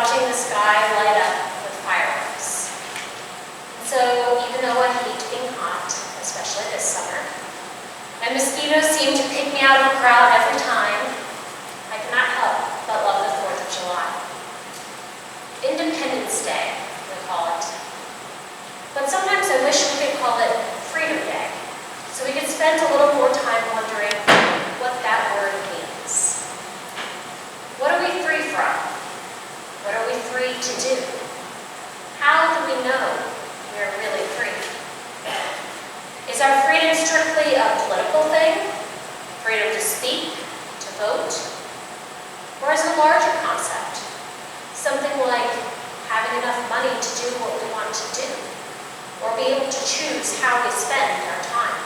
watching the sky light up with fireworks. And so even though I hate being hot, especially this summer, and mosquitoes seem to pick me out of a crowd every time, I cannot help but love the 4th of July. Independence Day, we call it. But sometimes I wish we could call it Freedom Day, so we could spend a little more time wondering what that word means. What are we free from? What are we free to do? How do we know we are really free? Is our freedom strictly a political thing? Freedom to speak, to vote? Or is it a larger concept? Something like having enough money to do what we want to do, or be able to choose how we spend our time.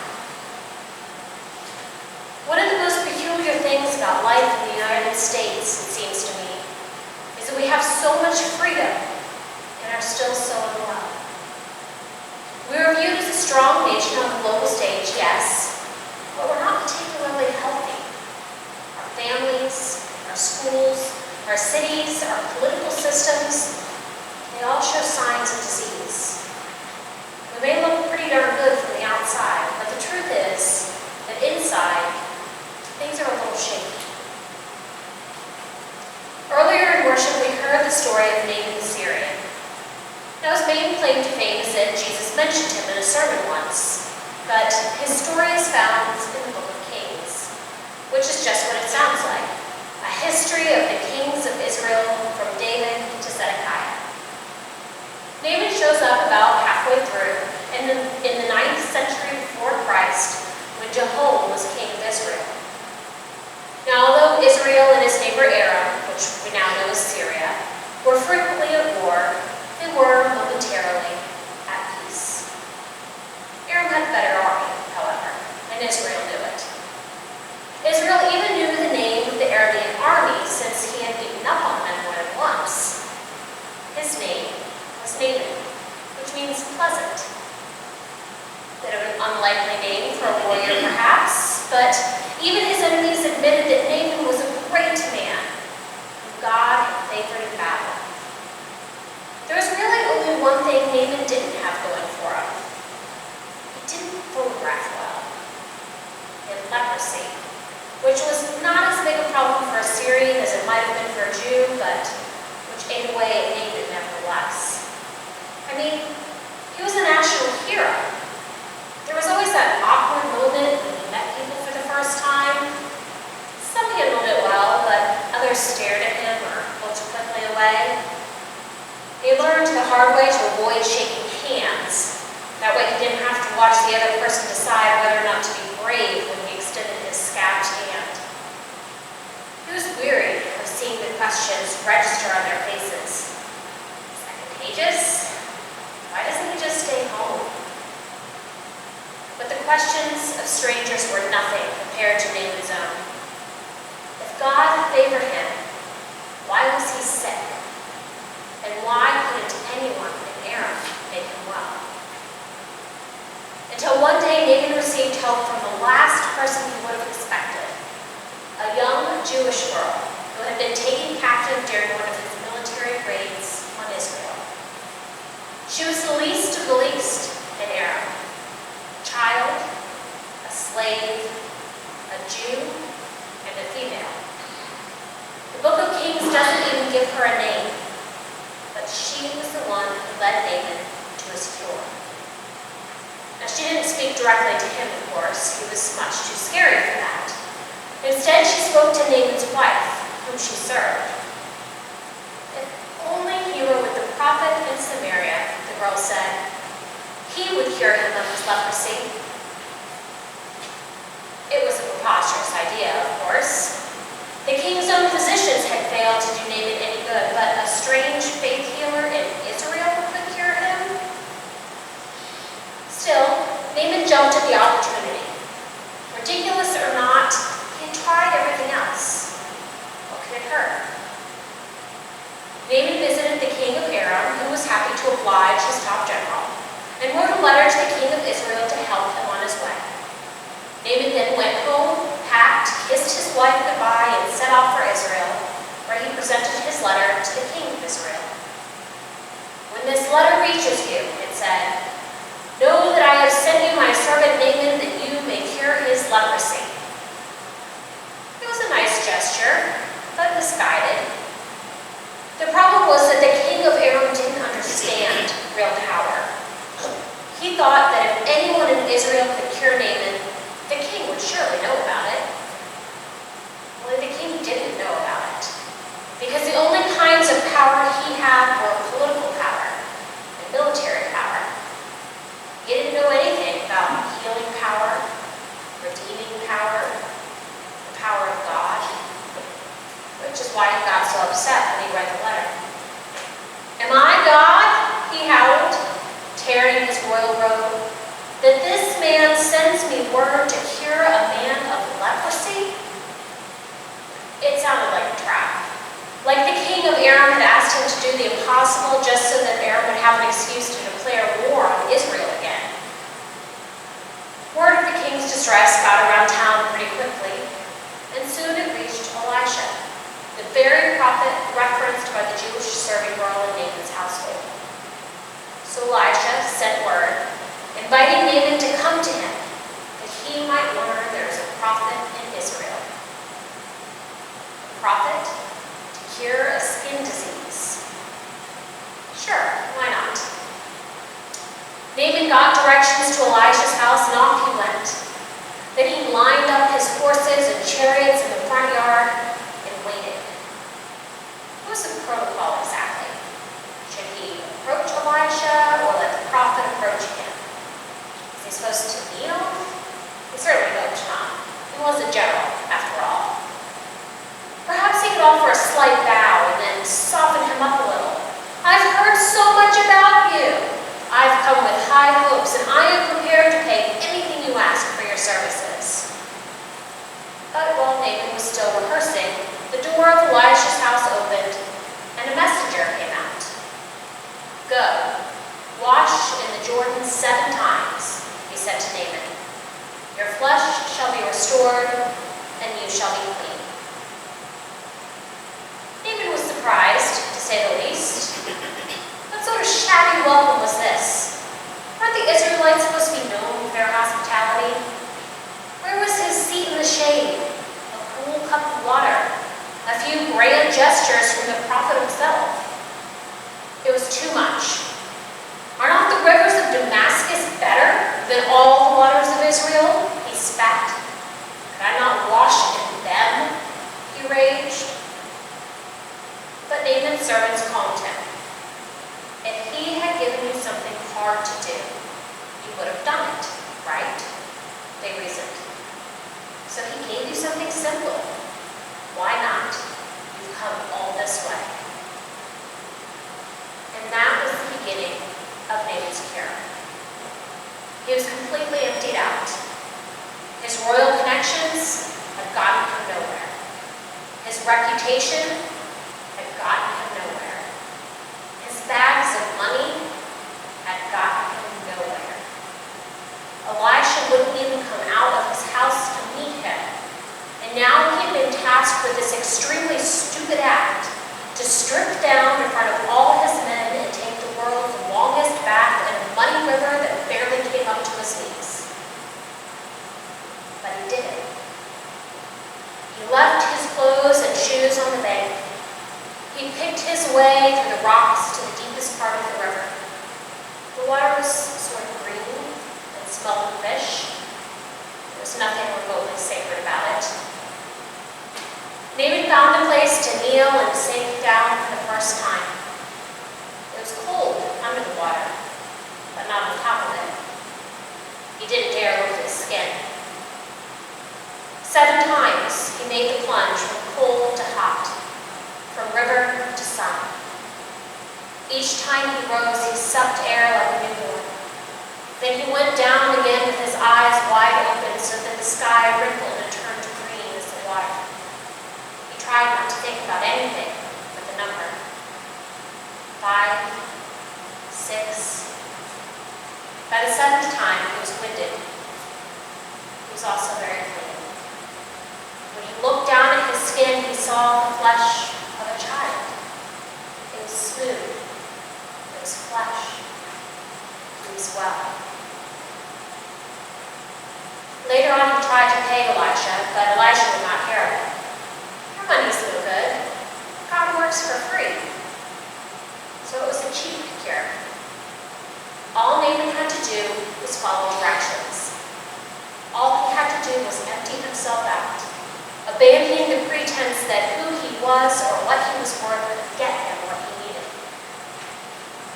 One of the most peculiar things about life in the United States, it seems to me, is that we have so much freedom and are still so unwell. We are viewed as a strong nation on the global stage, yes, but we're not particularly healthy. Our families, our schools, our cities, our political systems, they all show signs of disease. We may look pretty darn good from the outside, but the truth is that inside, things are a little shaky. Earlier in worship, we heard the story of Naaman the Syrian. Now, his main claim to fame is that Jesus mentioned him in a sermon once, but his story is found in the book of Kings, which is just what it sounds like, a history of the kings of Israel from David to Zedekiah. Naaman shows up about halfway through in the 9th century before Christ, when Jehoram was king of Israel. Now, although Israel and its neighbor Aram, which we now know as Syria, were frequently at war, they were momentarily at peace. Aram had a better army, however, and Israel knew it. Israel even knew the name of the Aramean army since he had beaten up on them more than once. His name was Naaman, which means pleasant. Bit of an unlikely name for a warrior, perhaps, but even his enemies admitted that Naaman was a great man whom God had favored in battle. There was really only one thing Naaman didn't have going for him. He didn't photograph well. He had leprosy, which was not as big a problem for a Syrian as it might have been for a Jew, but which ate away at Naaman nevertheless. I mean, he was a national hero. There was always that awkward moment when he met people for the first time. Some handled it well, but others stared at him or looked quickly away. He learned the hard way to avoid shaking hands. That way he didn't have to watch the other person decide whether or not to be brave when he extended his scabbed hand. He was weary of seeing the questions register on their faces. Is that contagious? Why doesn't he just stay home? But the questions of strangers were nothing compared to Naaman's own. If God favored him, why was he sick? And why couldn't anyone in Aram make him well? Until one day Naaman received help from the last person he would have expected, a young Jewish girl who had been taken captive during one of his military raids on Israel. She was the least of the least in Aram. A child, a slave, a Jew, and a female. The book of Kings doesn't even give her a name, but she was the one who led Naaman to his cure. Now, she didn't speak directly to him, of course. He was much too scary for that. Instead, she spoke to Naaman's wife, whom she served. If only he were with the prophet in Samaria, the girl said, he would cure him of his leprosy. It was a preposterous idea, of course. The king's own physicians had failed to do Naaman any good, but a strange faith healer in Israel could cure him? Still, Naaman jumped at the opportunity. Ridiculous or not, he had tried everything else. What could it hurt? Naaman visited the king of Aram, who was happy to oblige his top general, and wrote a letter to the king of Israel to help him on his way. Naaman then went home, packed, kissed his wife goodbye, and set off for Israel, where he presented his letter to the king of Israel. whoever reaches you," it said, "know that I have sent you my servant Naaman that you may cure his leprosy." It was a nice gesture, but misguided. The problem was that the king of Aram didn't understand real power. He thought that if anyone in Israel could cure Naaman, the king would surely know about it. Well, the king didn't know about it, because the only kinds of power he had were political power and military power. He didn't know anything about healing power, redeeming power, the power of God, which is why he got so upset when he read the letter. "Am I God?" he howled, tearing his royal robe, "that this man sends me word to cure a man of leprosy?" It sounded like a trap. Like the king of Aram had asked him to do the impossible just so that Aram would have an excuse to declare war on Israel again. Word of the king's distress got around town pretty quickly, and soon it reached Elisha, the very prophet referenced by the Jewish serving girl in Naaman's household. So Elisha sent word, inviting Naaman to come to him, that he might learn there is a prophet in Israel. A prophet to cure a skin disease. Sure, why not? Naaman got directions to Elisha's house, and off he went. Then he lined up his horses and chariots in the front yard and waited. What was the protocol exactly? Should he approach Elisha or let the prophet approach him? Was he supposed to kneel? He certainly hoped not. He was a general, after all. Perhaps he could offer a slight bow and then soften him up a little. "I've heard so much about you. I've come with high hopes, and I am prepared to pay anything you ask for your services." But while Naaman was still rehearsing, the door of Elisha's house opened, and a messenger came out. "Go, wash in the Jordan 7 times, he said to Naaman. "Your flesh shall be restored, and you shall be clean." Naaman was surprised, to say the least. What sort of shabby welcome was this? Weren't the Israelites supposed to be known for their hospitality? Where was his seat in the shade? A cool cup of water? A few grand gestures from the prophet himself? It was too much. Are not the rivers of Damascus better than all the waters of Israel? He spat. Could I not wash in them? He raged. But Naaman's servants calmed him. If he had given you something hard to do, you would have done it, right? They reasoned. So he gave you something simple. Why not? You've come all this way. And that was the beginning of Naaman's cure. He was completely emptied out. His royal connections had gotten him nowhere. His reputation had gotten him nowhere. His bags of money had gotten him nowhere. Elisha wouldn't even come out of his house to meet him. And now he had been tasked with this extremely stupid act to strip down in front of all his men and take the world's longest bath in a muddy river that barely came up to his knees. But he did it. He left his clothes and shoes on the bank. He picked his way through the rocks to the deepest part of the river. The water was sort of green and smelled of fish. There was nothing remotely sacred about it. Naaman found a place to kneel and sink down for the first time. It was cold under the water, but not on top of it. He didn't dare lift his skin. 7 times he made the plunge from cold to hot, from river to sun. Each time he rose, he sucked air like a newborn. Then he went down again with his eyes wide open so that the sky rippled and turned green as the water. He tried not to think about anything but the number. 5, 6. By the 7th time, he was winded. He was also very clean. When he looked down at his skin, he saw the flesh of a child. It was smooth. It was flesh. Later on, he tried to pay Elisha, but Elisha would not hear of it. Your money's no good. God works for free. So it was a cheap cure. All Naaman had to do was follow directions. All he had to do was empty himself out, abandoning the pretense that who he was or what he was worth would get him what he needed.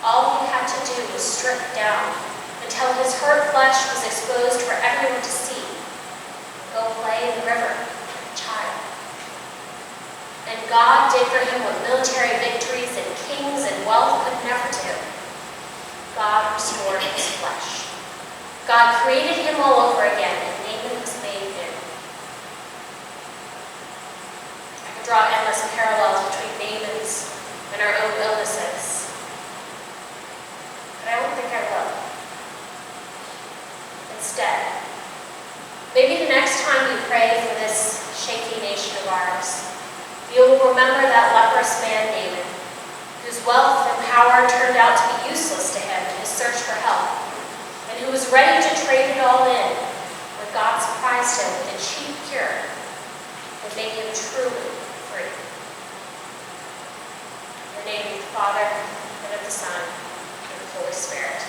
All he had to do was strip down until his hurt flesh was exposed for everyone to see. Go play in the river like a child. And God did for him what military victories and kings and wealth could never do. God restored his flesh. God created him all over again, and Naaman was made new. I could draw endless parallels between Naaman's and our own illnesses, but I don't think I will. Instead, maybe the next time you pray for this shaky nation of ours, you will remember that leprous man Naaman, whose wealth and power turned out to be useless to him in his search for help, and who was ready to trade it all in when God surprised him with a cheap cure that made him truly free. In the name of the Father, and of the Son, and of the Holy Spirit.